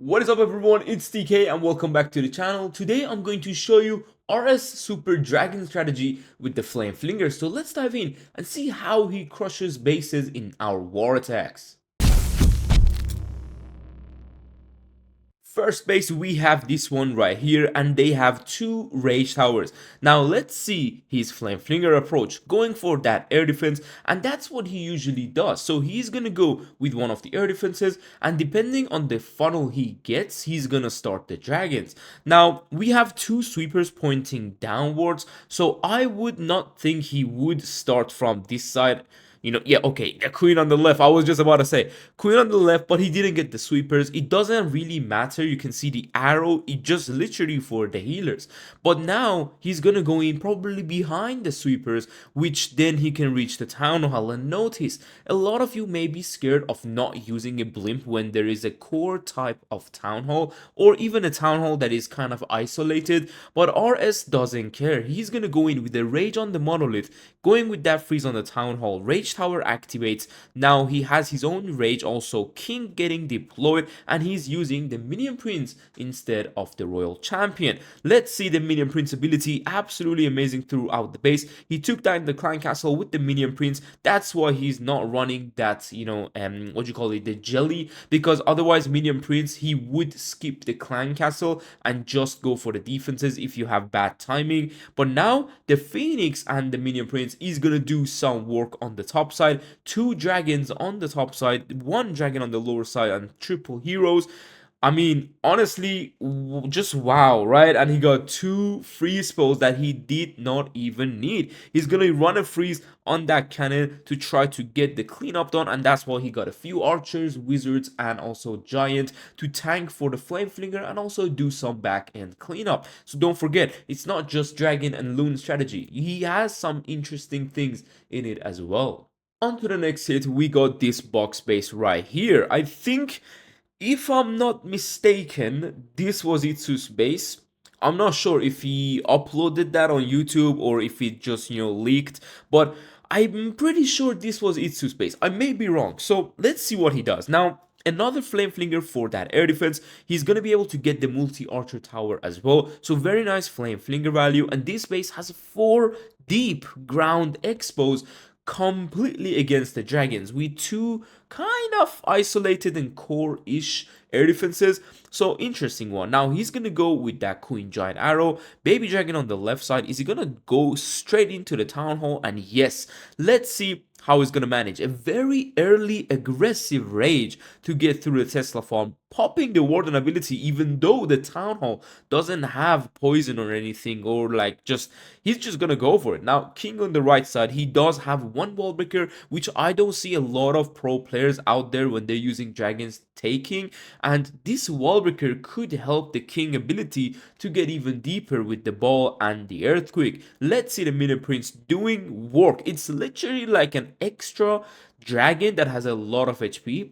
What is up everyone, it's TK and welcome back to the channel. Today I'm going to show you RS Super Dragon strategy with the Flame Flinger. So let's dive in and see how he crushes bases in our war attacks. First base, we have this one right here, and they have two rage towers. Now let's see his Flame Flinger approach, going for that air defense, and that's what he usually does. So he's gonna go with one of the air defenses, and depending on the funnel he gets, he's gonna start the dragons. Now we have two sweepers pointing downwards, so I would not think he would start from this side. Yeah, okay, the queen on the left. I was just about to say queen on the left, but he didn't get the sweepers. It doesn't really matter. You can see the arrow, it just literally for the healers. But now he's gonna go in probably behind the sweepers, which then he can reach the town hall. And notice, a lot of you may be scared of not using a blimp when there is a core type of town hall, or even a town hall that is kind of isolated. But RS doesn't care. He's gonna go in with the rage on the monolith, going with that freeze on the town hall. Rage tower activates. Now he has his own rage, also king getting deployed, and he's using the minion prince instead of the royal champion. Let's see the minion prince ability. Absolutely amazing throughout the base. He took down the clan castle with the minion prince. That's why he's not running that, what you call it, the jelly, because otherwise minion prince, he would skip the clan castle and just go for the defenses if you have bad timing. But now the phoenix and the minion prince is gonna do some work on the top side. Two dragons on the top side, one dragon on the lower side, and triple heroes. I mean, honestly, just wow, right? And he got two freeze spells that he did not even need. He's gonna run a freeze on that cannon to try to get the cleanup done, and that's why he got a few archers, wizards, and also giant to tank for the flame flinger and also do some back end cleanup. So don't forget, it's not just dragon and loon strategy. He has some interesting things in it as well. On to the next hit, we got this box base right here. I think, if I'm not mistaken, this was Itsu's base. I'm not sure if he uploaded that on YouTube or if it just, leaked, but I'm pretty sure this was Itsu's base. I may be wrong, so let's see what he does. Now, another flame flinger for that air defense. He's going to be able to get the multi-archer tower as well, so very nice flame flinger value. And this base has 4 deep ground expos completely against the dragons with 2 kind of isolated and core-ish air defenses. So interesting one. Now he's gonna go with that queen giant arrow, baby dragon on the left side. Is he gonna go straight into the town hall? And yes, let's see how he's gonna manage a very early aggressive rage to get through the Tesla farm, popping the warden ability even though the town hall doesn't have poison or anything, or like he's just gonna go for it. Now king on the right side, he does have one wall breaker, which I don't see a lot of pro players out there when they're using dragons taking, and this wall breaker could help the king ability to get even deeper with the ball and the earthquake. Let's see the minion prince doing work. It's literally like an extra dragon that has a lot of HP.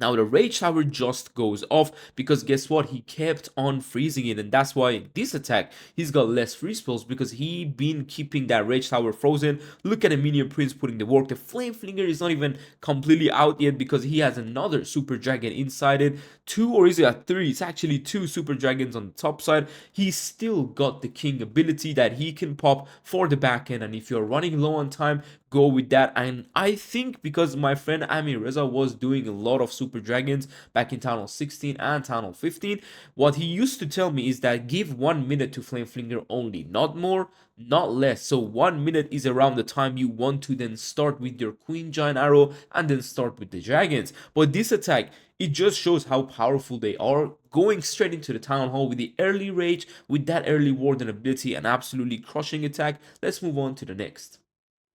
Now the rage tower just goes off because guess what? He kept on freezing it, and that's why in this attack he's got less freeze spells because he been keeping that rage tower frozen. Look at the minion prince putting the work. The flame flinger is not even completely out yet because he has another super dragon inside it. 2, or is it a 3? It's actually 2 super dragons on the top side. He's still got the king ability that he can pop for the back end, and if you're running low on time, go with that. And I think because my friend Ami Reza was doing a lot of super dragons back in Town Hall 16 and Town Hall 15, what he used to tell me is that give 1 minute to flame flinger only, not more, not less. So 1 minute is around the time you want to then start with your queen giant arrow and then start with the dragons. But this attack, it just shows how powerful they are, going straight into the town hall with the early rage, with that early warden ability, and absolutely crushing attack. Let's move on to the next.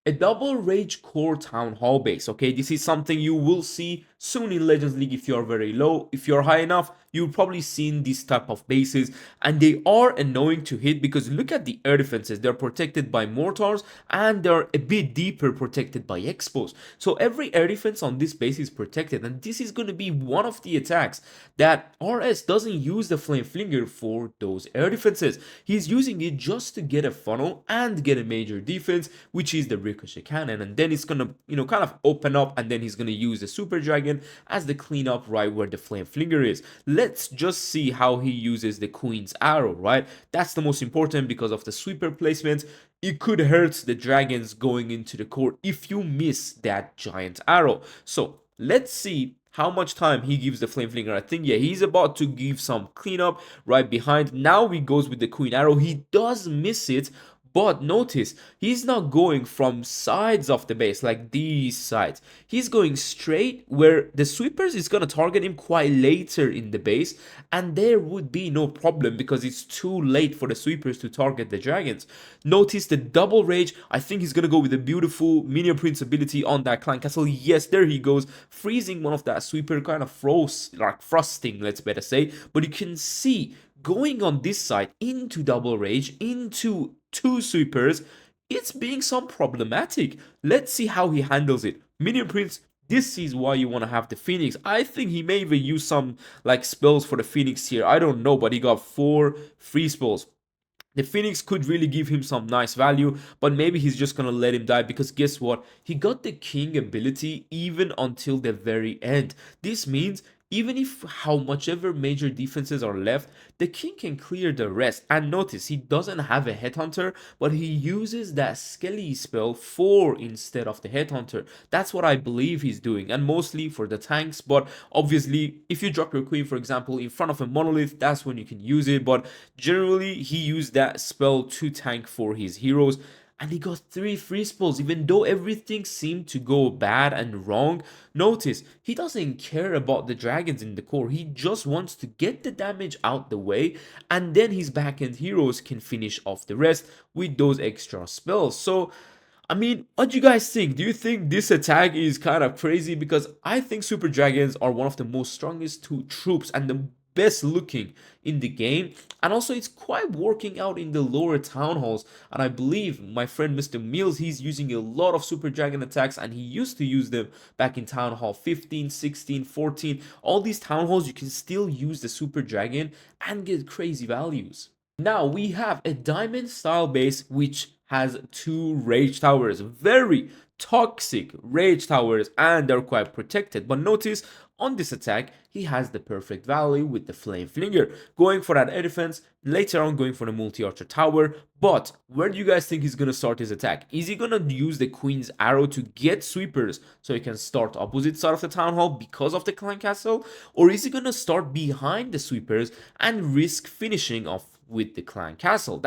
A double rage core town hall base. Okay, this is something you will see soon in Legends League if you're very low. If you're high enough, you've probably seen this type of bases, and they are annoying to hit because look at the air defenses. They're protected by mortars and they're a bit deeper protected by expos. So every air defense on this base is protected, and this is going to be one of the attacks that RS doesn't use the flame flinger for those air defenses. He's using it just to get a funnel and get a major defense, which is the ricochet cannon, and then it's gonna, kind of open up, and then he's gonna use the super dragon as the cleanup right where the flame flinger is. Let's just see how he uses the queen's arrow, right? That's the most important because of the sweeper placement. It could hurt the dragons going into the core if you miss that giant arrow. So let's see how much time he gives the flame flinger. I think, yeah, he's about to give some cleanup right behind. Now he goes with the queen arrow. He does miss it, but notice, he's not going from sides of the base, like these sides. He's going straight where the sweepers is going to target him quite later in the base, and there would be no problem because it's too late for the sweepers to target the dragons. Notice the double rage. I think he's going to go with a beautiful minion prince ability on that clan castle. Yes, there he goes, freezing one of that sweeper, kind of frosting, let's better say. But you can see, going on this side into double rage, into two sweepers, it's being some problematic. Let's see how he handles it. Minion Prince, this is why you want to have the Phoenix. I think he may even use some like spells for the Phoenix here. I don't know, but he got 4 free spells. The Phoenix could really give him some nice value, but maybe he's just gonna let him die because guess what? He got the King ability even until the very end. This means even if how much ever major defenses are left, the King can clear the rest. And notice, he doesn't have a Headhunter, but he uses that Skelly spell for instead of the Headhunter. That's what I believe he's doing, and mostly for the tanks. But obviously, if you drop your Queen, for example, in front of a Monolith, that's when you can use it. But generally, he used that spell to tank for his heroes. And he got 3 free spells, even though everything seemed to go bad and wrong. Notice, he doesn't care about the dragons in the core. He just wants to get the damage out the way, and then his backend heroes can finish off the rest with those extra spells. So, I mean, what do you guys think? Do you think this attack is kind of crazy? Because I think Super Dragons are one of the most strongest two troops and the best looking in the game, and also it's quite working out in the lower town halls. And I believe my friend Mr. Mills, he's using a lot of Super Dragon attacks, and he used to use them back in town hall 15, 16, 14. All these town halls, you can still use the Super Dragon and get crazy values. Now we have a diamond style base which has 2 rage towers, very toxic rage towers, and they're quite protected. But notice, on this attack, he has the perfect value with the flame flinger, going for that air defense, later on going for the multi-archer tower. But where do you guys think he's gonna start his attack? Is he gonna use the queen's arrow to get sweepers so he can start opposite side of the town hall because of the clan castle, or is he gonna start behind the sweepers and risk finishing off with the clan castle?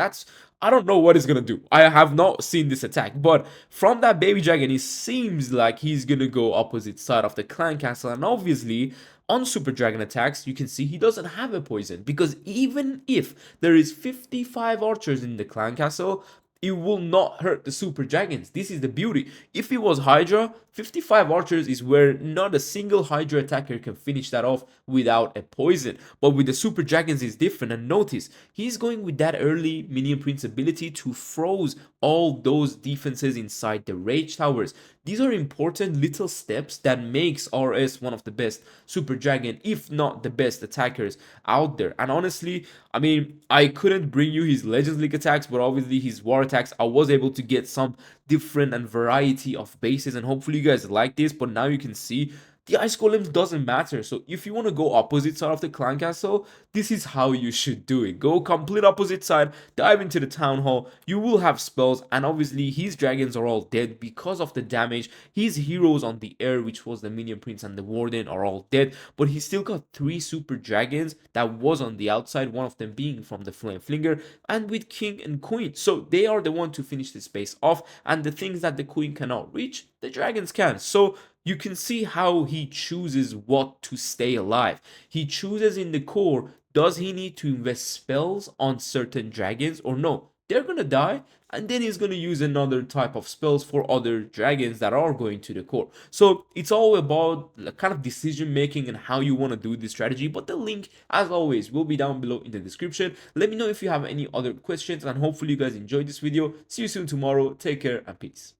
I don't know what he's gonna do. I have not seen this attack, but from that baby dragon, it seems like he's gonna go opposite side of the clan castle. And obviously, on super dragon attacks, you can see he doesn't have a poison, because even if there is 55 archers in the clan castle, it will not hurt the super dragons. This is the beauty. If it was Hydra, 55 archers is where not a single Hydra attacker can finish that off without a poison. But with the super dragons is different, and notice, he's going with that early minion prince ability to froze all those defenses inside the rage towers. These are important little steps that makes RS one of the best super dragon, if not the best attackers out there. And honestly, I mean, I couldn't bring you his Legends League attacks, but obviously his war attacks, I was able to get some different and variety of bases, and hopefully you guys like this. But now you can see the ice golems doesn't matter. So if you want to go opposite side of the clan castle, this is how you should do it. Go complete opposite side, dive into the town hall, you will have spells, and obviously his dragons are all dead because of the damage. His heroes on the air, which was the minion prince and the warden, are all dead, but he still got 3 super dragons that was on the outside, one of them being from the flame flinger, and with king and queen. So they are the one to finish this space off, and the things that the queen cannot reach, the dragons can. So you can see how he chooses what to stay alive. He chooses in the core, does he need to invest spells on certain dragons or no? They're gonna die, and then he's gonna use another type of spells for other dragons that are going to the core. So it's all about kind of decision making and how you want to do this strategy. But the link, as always, will be down below in the description. Let me know if you have any other questions, and hopefully you guys enjoyed this video. See you soon tomorrow. Take care and peace.